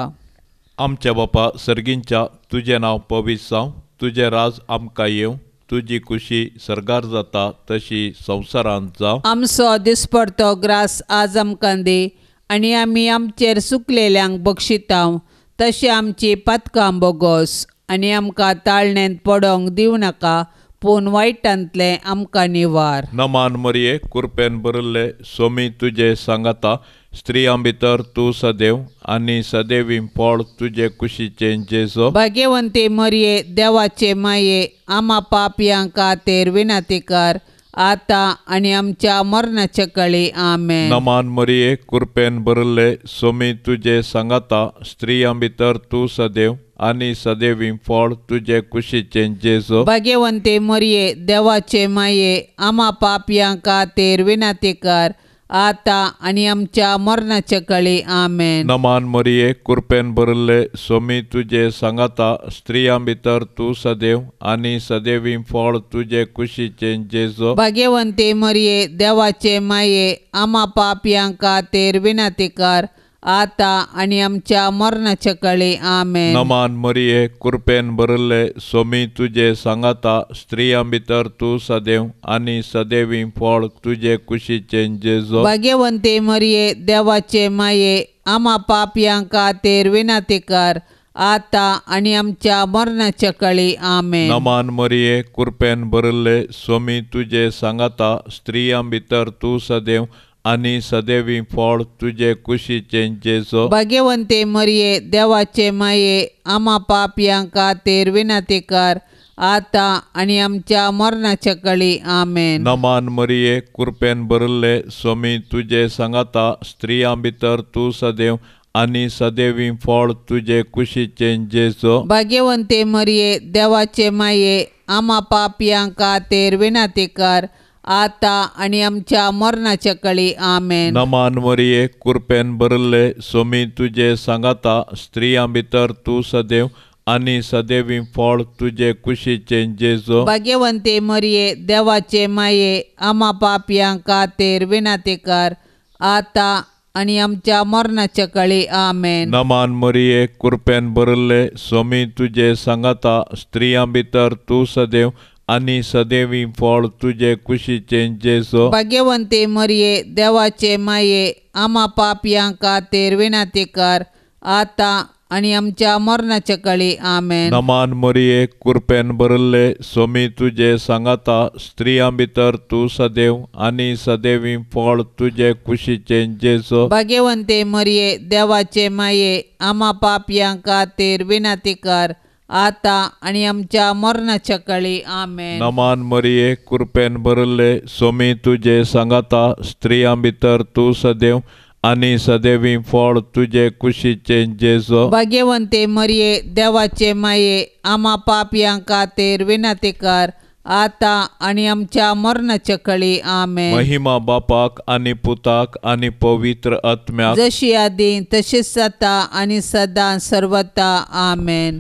आमच्या बापा सर्गींच्या तुजें नांव पवित्र जावं, तुजें राज आमकां येवं, तुजी खुशी सर्गार जाता तशी संवसारांत जावं. आमचो दिसपडतो ग्रास आज आमकां दी आनी आमी आमचेर चुकलेल्यांक बक्षितांव तशें आमची पातकां बोगोस आनी आमकां ताळणेंत पडोंक दिवं नाका पूण वायटांतले आमकां निवार. नमान मरिये कृपेन भरिल्ले सोमी तुजे सांगाता स्त्रियां भितर तूं सदैव आनी सदैवीं फळ तुजे कुशीचें जेजो. भाग्यवंते मरिये देवाचे माये आमा पापयां खातीर विनाती कर आतां आनी आमच्या मरणाचे कळी. आमेन. नमान मरिये कृपेन भरिल्ले सोमी तुजे सांगाता स्त्रियां भितर तूं सदैव आनी सदैवीं फळ तुजे कुशीचें जेजो. भाग्यवंते मरिये देवाचे माये आमा पापयां खातीर विनाती कर आतां आनी आमच्या मरणाचे कळी. आमेन. नमान मरिये कृपेन भरिल्ले सोमी तुजे सांगाता स्त्रियां भितर तूं सदैव आनी सदैवीं फळ तुजे कुशीचें जेजो. भाग्यवंते मरिये देवाचे माये आमा पापयां खातीर विनाती कर आतां आनी आमच्या मरणाचे कळी. आमेन. नमान मरिये कृपेन भरिल्ले सोमी तुजे सांगाता स्त्रियां भितर तूं सदैव आनी सदैवीं फळ तुजे कुशीचें जेजो. भाग्यवंते मरिये देवाचे माये आमा पापयां खातीर विनाती कर आतां आनी आमच्या मरणाचे कळी. आमेन. नमान मरिये कृपेन भरिल्ले सोमी तुजे सांगाता स्त्रियां भितर तूं सदैव आनी सदैवीं फळ तुजे कुशीचें जेजो. भाग्यवंते मरिये देवाचे माये आमा पापयां खातीर विनाती कर आतां आनी आमच्या मरणाचे कळी. आमेन. नमान मरिये कृपेन भरिल्ले सोमी तुजे सांगाता स्त्रियां भितर तूं सदैव आनी सदैवीं फळ तुजे कुशीचें जेजो. भाग्यवंते मरिये देवाचे माये आमा पापयां खातीर विनाती कर आतां आनी आमच्या मरणाचे कळी. आमेन. नमान मरिये कृपेन भरिल्ले सोमी तुजे सांगाता स्त्रियां भितर तूं सदैव आनी सदैवीं फळ तुजे कुशीचें जेजो. भाग्यवंते मरिये देवाचे माये आमा पापयां खातीर विनाती कर आतां आनी आमच्या मरणाचे कळी. आमेन. नमान मरिये कृपेन भरिल्ले सोमी तुजे सांगाता स्त्रियां भितर तूं सदैव आनी सदैवीं फळ तुजे कुशीचें जेजो. भाग्यवंते मरिये देवाचे माये आमा पापयां खातीर विनाती कर आतां आनी आमच्या मरणाचे कळी. आमेन. नमान मरिये कृपेन भरिल्ले सोमी तुजे सांगाता स्त्रियां भितर तूं सदैव आनी सदैवीं फळ तुजे कुशीचें जेजो. भाग्यवंते मरिये देवाचे माये आमा पापयां खातीर विनाती कर आतां आनी आमच्या मरणाचे कळी. आमेन. नमान मरिये कृपेन भरिल्ले सोमी तुजे सांगाता स्त्रियां भितर तूं सदैव आनी सदैवीं फळ तुजे कुशीचें जेजो. भाग्यवंते मरिये देवाचे माये आमा पापयां खातीर विनाती कर आतां आनी आमच्या मरणाचे कळी. आमेन. महिमा बापाक आनी पुताक आनी पवित्र आत्म्याक जशी आदी तशीच जाता आनी सदां सर्वता. आमेन.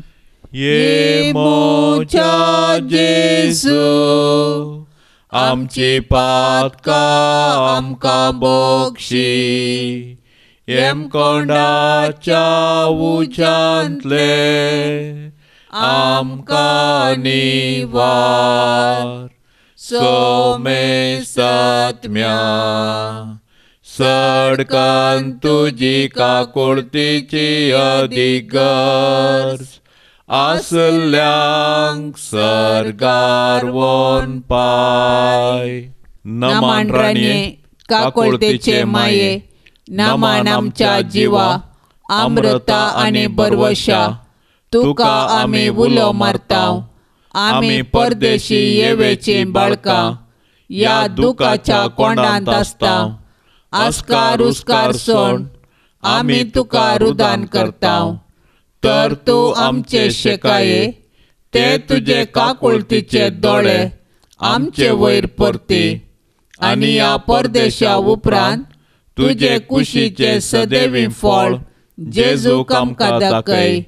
ये मोच्या जेजू आमची पातकां आमकां बक्षी कोंडाच्या उच्यांतले आमकां निवार सोमेसात्म्या सडकन तुजी काकुळतीची अधिगर्ज आसल्यांक सरगार वोन पाय. नमान राणये काकुळतेचे माये, नमान आमच्या जिवा अमृता आनी बरवशा. तुका आमी उलो मारताव, आमी परदेशी येवेची बाळकां या दुखाच्या कोंडांत आसताव. आस्कार उस्कार सोड आमी तुका रुदान करताव. तर तूं आमचे शेकाये, ते तुजे काकुळतीचे दोळे आमचे वयर परती. आनी या परदेशा उपरांत तुजे कुशीचे सदैवी फळ जेजूक आमकां दाखय.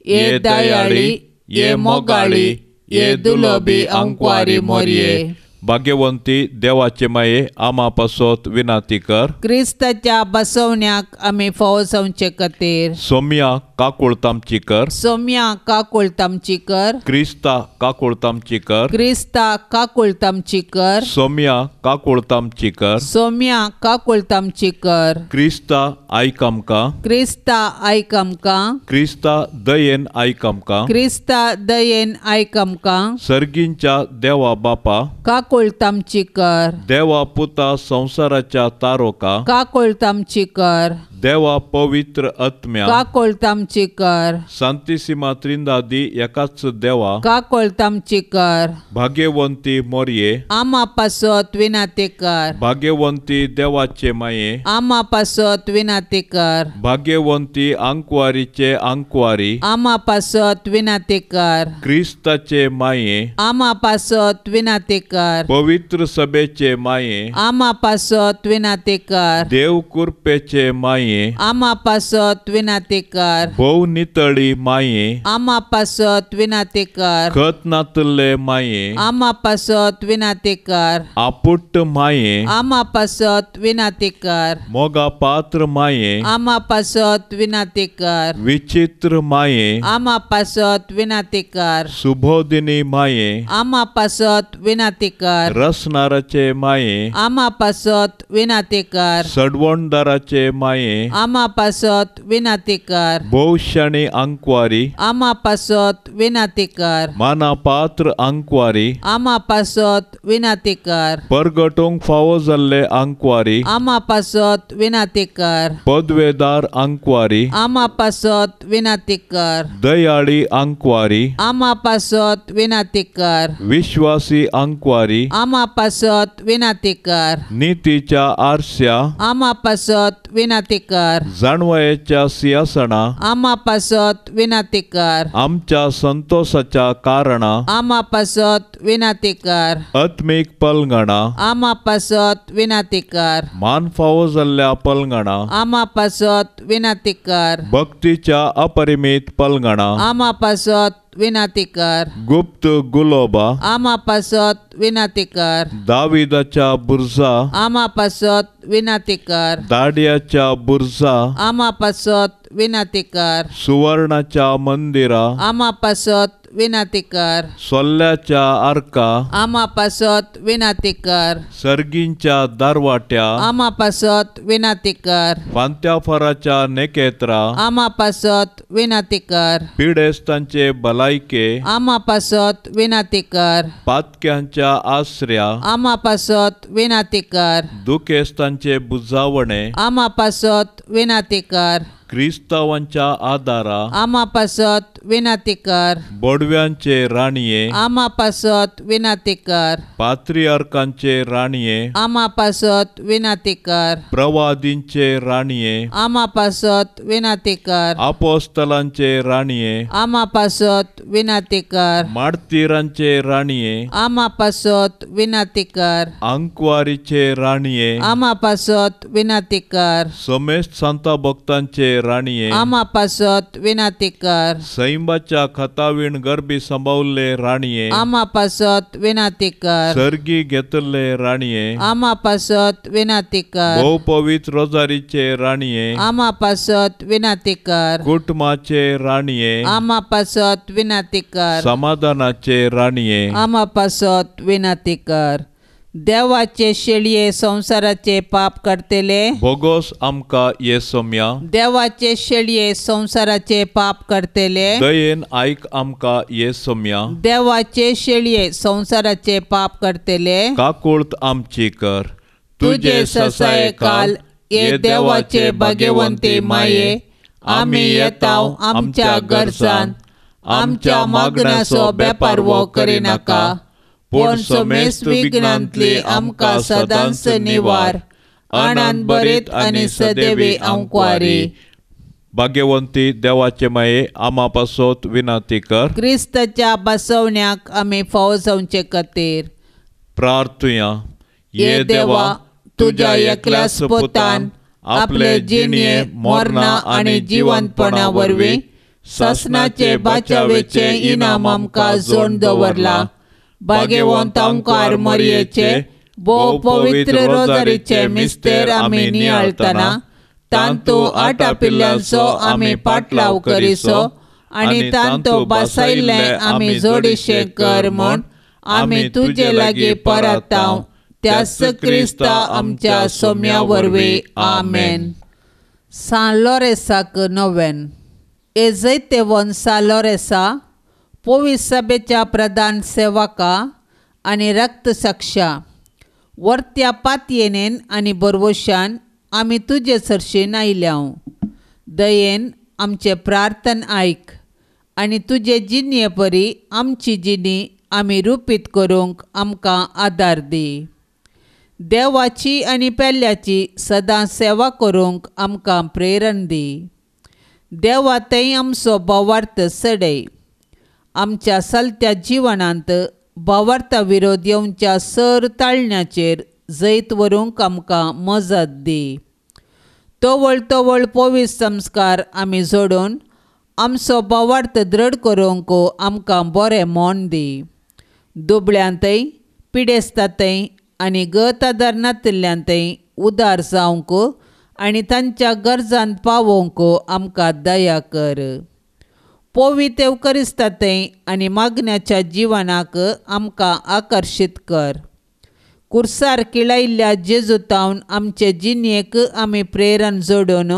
ये दयाळी, ये मोगाळी, ये दुलोबी अंकवारी मोरये. भाग्यवंती देवाचे माये, आमा पासत विनाती कर. क्रिस्ताच्या बसवण्याक आमी फावो जावचे खातीर सोम्या काकुळतामची कर. सोम्या काकुळतामची कर. क्रिस्ता काकुळतामची कर. क्रिस्ता काकुळतामची कर. सोम्या काकुळतामची कर. सोम्या काकुळतामची कर. क्रिस्ता आयक आमकां. क्रिस्ता आयक आमकां. क्रिस्ता दयेन आयक आमकां. क्रिस्ता दयेन आयक आमकां. सर्गींच्या देवा बापा, काकुळतामची कर. देवा पुता संसाराच्या तारोका, काकुळतामची कर. देवा पवित्र आत्म्या, काकुळतामची कर. सांतिसिमा त्रिंदादी एकाच देवा, काकुळतामची कर. भाग्यवंती मोरये, आमा पासत विनाती कर. भाग्यवंती देवाचे माये, आमा पासत विनाती कर. भाग्यवंती अंकवारीचे अंकवारी, आमा पासत विनाती कर. क्रिस्ताचे माये, आमा पासत विनाती कर. पवित्र सभेचे माये, आमा पासत विनाती कर. देव कृपेचे माये, आमा पासत विनाती कर. भोव नितळी माये, आमा पासत विनाती कर. खत नातले माये, आमा पासत विनाती कर. आपुट्ट माये, आमा पासत विनाती कर. मोगा पात्र माये, आमा पासत विनाती कर. विचित्र माये, आमा पासत विनाती कर. सुबोधिनी माये, आमा पासत विनाती कर. रसनाराचे माये, आमा पासत विनाती कर. सडवणदाराचे माये, आमा पासत विनाती कर. भोवशाणी अंकवारी, आमा पासत विनाती कर. माना पात्र अंकवारी, आमा पासत विनाती कर. परगटोंक फावो जाल्ले अंकवारी, आमा पासत विनाती कर. पदवेदार अंकवारी, आमा पासत विनाती कर. दयाळी अंकवारी, आमा पासत विनाती कर. विश्वासी अंकवारी, आमा पासत विनाती कर. नीतीच्या आरस्या, आमा पासत विनाती कर. जाणवयाच्या सिंहासना, आमा पासत विनाती कर. आमच्या संतोषाच्या कारणा, आमा पासत विनाती कर. आत्मिक पलंगणा, आमा पासत विनाती कर. मान फावो जाल्ल्या पलंगणा, आमा पासत विनाती कर. भक्तीच्या अपरिमित पलंगणा, आमा पासत विनाती कर. गुप्त गुलोबा, आमा पासत विनाती कर. दाविदाच्या बुरजा, आमा पासत विनाती कर. दाड्याच्या बुरजा, आमा पासत विनाती कर. सुवर्णाच्या मंदिरा, आमा पासत विनाती कर. सोल्ल्याच्या आर्का, आमा पासत विनाती कर. सर्गींच्या दारवाट्या, आमा पासत विनाती कर. फांत्याफराच्या नेकेत्रा, आमा पासत विनाती कर. पिडेस्तांचे भलायके, आमा पासत विनाती कर. पातक्यांच्या आसऱ्या, आमा पासत विनाती कर. दुखेस्तांचे बुजावणे, आमा पासत विनाती कर. क्रिस्तावांच्या आदारा, आमा पासत विनाती कर. बोडव्यांचे राणये, आमा पासत विनाती कर. पात्रियार्कांचे राणये, आमा पासत विनाती कर. प्रवादींचे राणये, आमा पासत विनाती कर. अपोस्तलांचे राणये, आमा पासत विनाती कर. माडतीरांचे राणये, आमा पासत विनाती कर. अंकवारीचे राणये, आमा पासत विनाती कर. समेस्त संता भक्तांचे राणये, आमा पासत विनाती कर. सैंबाच्या खतावीण गरबी संभावले राणये, आमा पासत विनाती कर. सर्गी घेतले राणये, आमा पासत विनाती कर. भोव पवित्र रोजारीचे राणये, आमा पासत विनाती कर. कुटुंबाचे राणये, आमा पासत विनाती कर. समाधानाचे राणये, आमा पासत विनाती कर. देवाचे शेळये संसाराचे पाप करतेले, भोगोस आमकां ये सोम्या. देवाचे शेळये संसाराचे पाप करतेले, दयेन आयक आमकां ये सोम्या. देवाचे शेळये संसाराचे पाप करतेले, काकुळत आमची कर. तुझे ससाये काल ये देवाचे भाग्यवंते माये, आमी येताव आमच्या गरजान, आमच्या मागण्याचो बेपार वो करिनाका, पण सोमेस्त विघ्नांतली आमकां सदांच निवार, आनंद बरीत आनी सदैवी आंकवारी. भाग्यवंती देवाचे माये आमा पासत विनंती कर. क्रिस्ताच्या बसवण्याक आमी फावो जावचे खातीर प्रार्थुया. ये देवा, तुझ्या एकल्याच पुतान आपले जिणये मरणा आनी जिवंतपणा वरवीं सासणाचे बाचावेचे इनाम आमकां जोड दवरला. भाग्यवंत ओंकार मरयेचे भोव पवित्र रोजारीचे मिस्तेर आमी नियाळतना तांतू 8 पिल्ल्यांचो आमी पाटलाव करिसो, आनी तांतू बसयल्ले आमी जोडिशे कर म्हूण आमी तुजे लागीं परताव त्याच क्रिस्ता आमच्या सोम्या वरवीं. आमेन. सान लोरेसाक नोवेन. एजैतेवन सान लोरेसा पवित्र सभेच्या प्रधान सेवका आनी रक्तसाक्षा वर्त्या पातयेनेन आनी बरवशान आमी तुजे सरशेन आयल्याव. दयेन आमचे प्रार्थन आयक आनी तुजे जिणये परी आमची जिणी आमी रुपीत करूंक आमकां आदार दी. देवाची आनी पेल्याची सदां सेवा करूंक आमकां प्रेरण दी. देवा थंय आमचो भावार्थ सडय. आमच्या चलत्या जिवनांत भावार्था विरोध येवच्या सर ताळण्याचेर जैत व्हरूंक आमकां मजत दी. तोवळ तोवळ पवित्र संस्कार आमी जोडून आमचो भावार्थ दृढ करूंक आमकां बरें मोन दी. दुबळ्यांतय पिडेस्तांतय आनी गत आदारनातिल्ल्यांतय उदार जावंक आनी तांच्या गरजांत पावोवंक आमकां दया कर. पवित्र एवकरिस्तांतय आनी मागण्याच्या जिवनाक आमकां आकर्शीत कर. कुर्सार किळायिल्ल्या जेजूतावन आमचे जिणयेक आमी प्रेरण जोडून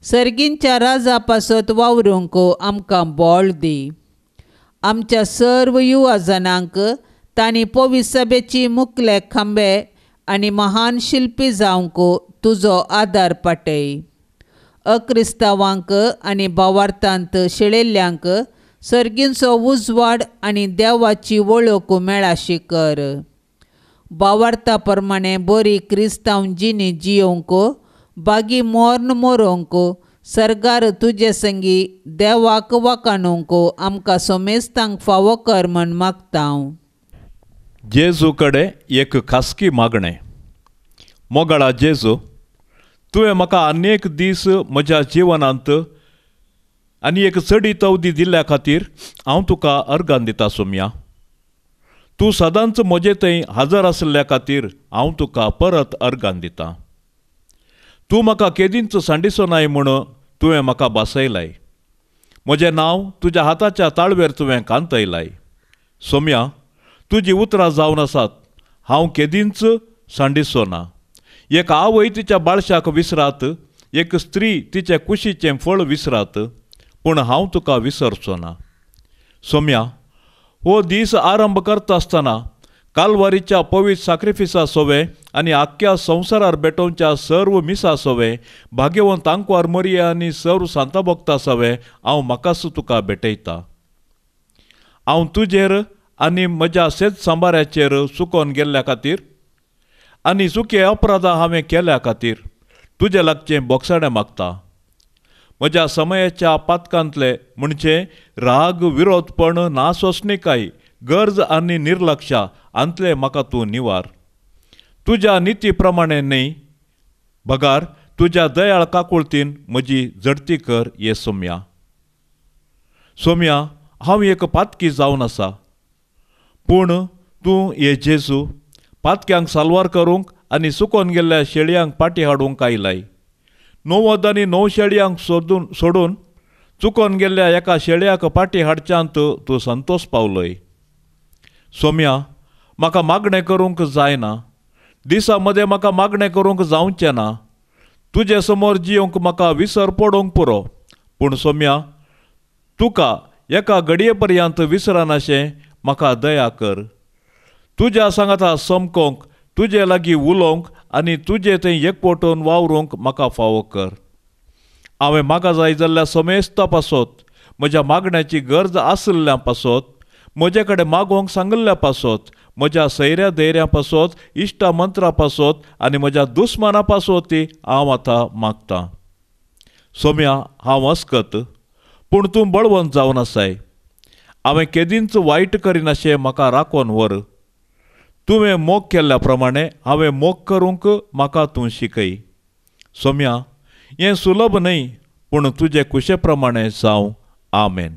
सर्गींच्या राजा पासत वावरूंक आमकां बोळ दी. आमच्या सर्व युवा जनांक तांणी पवित्र सभेची मुखले खांबे आनी महान शिल्पी जावंक तुजो आदार पाटय. अक्रिस्तावांक आनी भावार्थांत शेळिल्ल्यांक सर्गींचो उजवाड आनी देवाची वळख मेळाशी कर. भावार्था प्रमाणे बरी क्रिस्तांव जिणी जियोंक बागी मोर्न मोरोंक सरगार तुजे संगी देवाक वकाणूंक आमकां सोमेस्तांक फावो कर म्हण मागतां. जेजू कडेन एक खासगी मागणें. मोगाळा जेजू, तुवें म्हाका अनेक दीस म्हज्या जिवनांत आनी एक चडीत अवधी दिल्ल्या खातीर हांव तुका अर्गान दिता सोम्या. तूं सदांच म्हजे थंय हजर आसल्या खातीर हांव तुका परत अर्गान दितां. तूं म्हाका केदींच सांडिसोनाय म्हूण तुवें म्हाका बसयलाय. म्हजें नांव तुज्या हाताच्या ताळवेर तुवें कांतयलाय. सोम्या, तुजी उतरां जावन आसात. हांव केदींच सांडिसोना. एक आवय तिच्या बाळशाक विसरात, एक स्त्री तिचे कुशीचें फळ विसरात, पूण हांव तुका विसरचो ना. सोम्या, हो दीस आरंभ करता आसतना कालवारीच्या पवित्र सॅक्रिफिसा सोवे आनी आख्ख्या संवसारार भेटोवच्या सर्व मिसा सोवे, भाग्यवंत आंकवार मरिया आनी सर्व सांता भक्तां सोवे हांव म्हाकाच तुका भेटयता. हांव तुजेर आनी म्हज्या शेत सांबाऱ्याचेर चुकोवन गेल्ल्या खातीर आनी चुके अपराधां हांवें केल्या खातीर तुजे लागचें बोगसाणें मागता. म्हज्या समयाच्या पातकांतले म्हणजे राग, विरोधपण, नासोसणीकाय, गरज आनी निर्लक्षा हांतले म्हाका तूं निवार. तुज्या निती प्रमाणे न्ही, भगार तुज्या दयाळ काकुळतीन म्हजी झडती कर हे सोम्या. सोम्या, हांव एक पातकी जावन आसा, पूण तूं हे जेजू पातक्यांक सालवार करूंक आनी सुकोवन गेल्ल्या शेळयांक पाटी हाडूंक आयलाय. 90 आनी 9 शेळयांक सोडून चुकोवन गेल्ल्या एका शेळयाक पाटी हाडच्यांत तूं संतोश पावलय. सोम्या, म्हाका मागणें करूंक जायना, दिसा मदें म्हाका मागणें करूंक जावचें ना. तुजे समोर जियोंक म्हाका विसर पडोवंक पुरो. पूण सोम्या, तुका एका घडये पर्यंत विसरनाशें म्हाका दया कर. तुज्या सांगाता समकोंक, तुजे लागीं उलोवंक आनी तुजे थंय एकवटून वावरूंक म्हाका फावो कर. हांवें म्हाका जाय जाल्ल्या समेस्ता पासत, म्हज्या मागण्याची गरज आसल्या पासत, म्हजे कडेन मागोवंक सांगिल्ल्या पासत, म्हज्या सैऱ्या धैर्या पासत, इश्टा मंत्रा पासत आनी म्हज्या दुस्माना पासत हांव आतां मागतां. सोम्या, हांव अस्कत, पूण तूं बळवंत जावन आसाय. हांवें केदींच वायट करिनाशें म्हाका राखोन व्हर. तुवें मोग केल्ल्या प्रमाणें हांवें मोग करूंक म्हाका तूं शिकय. सोम्या, हें सुलभ न्हय, पूण तुजे कुशे प्रमाणें जावं. आमेन.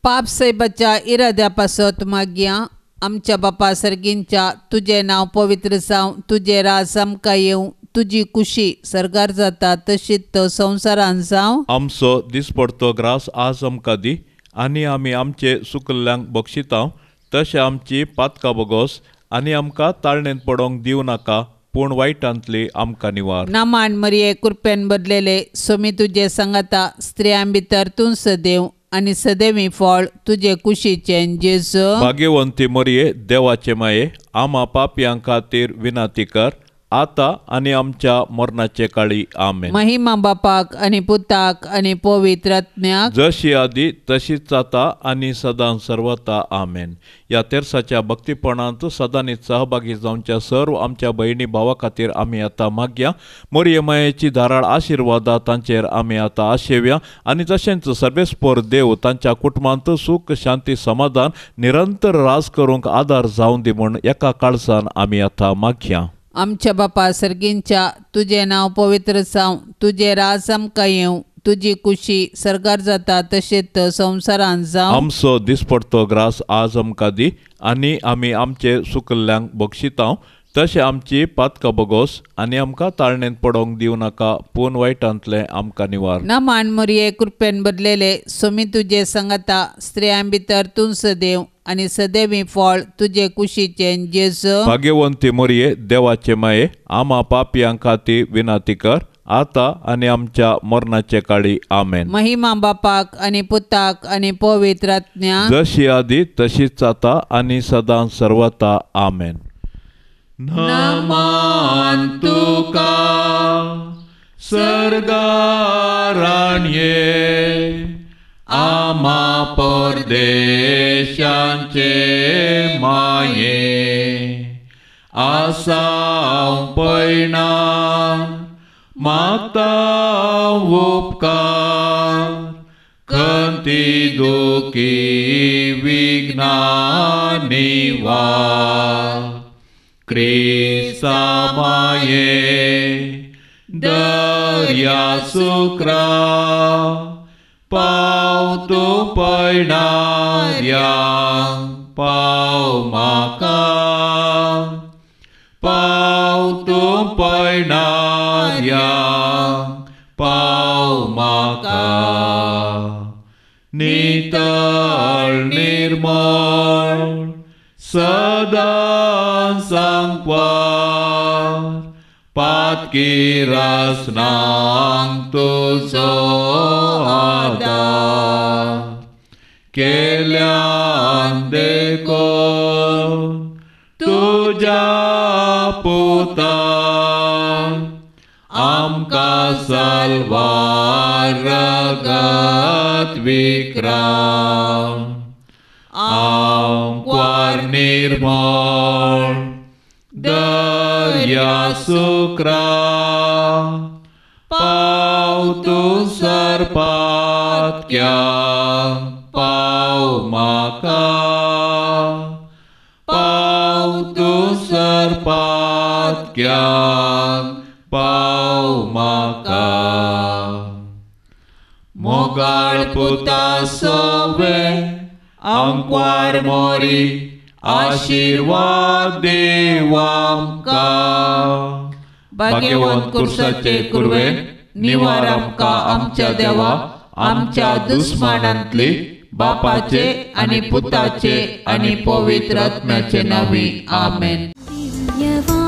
पाप सैबाच्या इराद्या पासत मागया. आमच्या बापा सर्गींच्या, तुजें नांव पवित्र जावं, तुजें राज आमकां येवं, तुजी कुशी सरगार जाता तशीच संवसारान जावं. आमचो दिसपडतो ग्रास आज आमकां दी, आनी आमी आमचे सुकल्ल्यांक बक्षितांव, तशें आमची पातकां बोगोस, आनी आमकां ताळणेंत पडोवंक दिवं नाका, पूण वायटांतली आमकां निवार. नामान मरिये कृपेन बदलेले, सोमी तुजे सांगाता स्त्रियां भितर तूं सदैव, आनी सदैवी फळ तुजे कुशीचें जेजू. भाग्यवंती मरिये, देवाचे माये, आमा पापयां खातीर विनाती कर, आतां आनी आमच्या मरणाचे काळी. आमेन. महिमा बापाक आनी पुताक आनी पवित्र आत्म्याक, जशी आदी तशीच आता आनी सदां सर्वता. आमेन. या तेर्साच्या भक्तीपणांत सदांच सहभागी जावच्या सर्व आमच्या भयणी भावा खातीर आमी आतां मागया. मोरये मायेची धाराळ आशिर्वादा तांचेर आमी आतां आशेवया, आनी तशेंच सर्वेस्पर देव तांच्या कुटुंबांत सुख शांती समाधान निरंतर रास करूंक आदार जावं दी म्हूण एका काळजान आमी आतां मागया. आमच्या बापा सर्गींच्या, तुजें नांव पवित्र जावं, तुजें राज आमकां येवं, तुजी कुशी सरगार जाता तशेंच संवसारान जावं. आमचो दिसपडतो ग्रास आज आमकां दी, आनी आमी आमचे सुकल्ल्यांक बक्षितांव, तशें आमची पातकां बोगोस, आनी आमकां ताळणेंत पडोवंक दिवं नाका, पूण वायटांतलें आमकां निवार. नामान मरिये कृपेन बदलेले, सोमी तुजे सांगाता स्त्रियां भितर तूं सदैव, आनी सदैवी फळ तुजे कुशीचें जेजू. भाग्यवंती मरिये, देवाचे माये, आमा पापयां खातीर विनाती कर, आतां आनी आमच्या मरणाचे काळी. आमेन. महिमा बापाक आनी पुताक आनी पवित्र आत्म्याक, जशी आदी तशीच आता आनी सदां सर्वता. आमेन. नमान तुका सर्गाराण्ये, आमा परदेशांचे माये, आसां पैणान मागता उपकार, खंती दुखी विघ्ना निवार. क्रिस्ता माये दर्या सुक्रा, पाव तू पैणाऱ्यांक पाव म्हाका, पाव तू पैणाऱ्यांक पाव म्हाका. नितळ निर्मळ सदां सांगपार, पातकी रासनांक तुजो आदार. केल्यान देखून तुज्या पुतान, आमकां साल्वार रगत विक्राम. आमकां निर्मळ दर्या सुक्रा, पाव तू सर्पात्यांक पाव म्हाका, पाव तू सर्पात्यांक पाव म्हाका. मोगाळ पुता सोवे आमकां मोरी, आशीर्वाद देव आमकां. भाग्यवंत कुर्साचे कुरवेन निवार आमकां आमच्या देवा, आमच्या दुस्मानांतली बापाचे आणि पुताचे आणि पवित्र आत्म्याचे नावी आमेन. दिव्यवाणी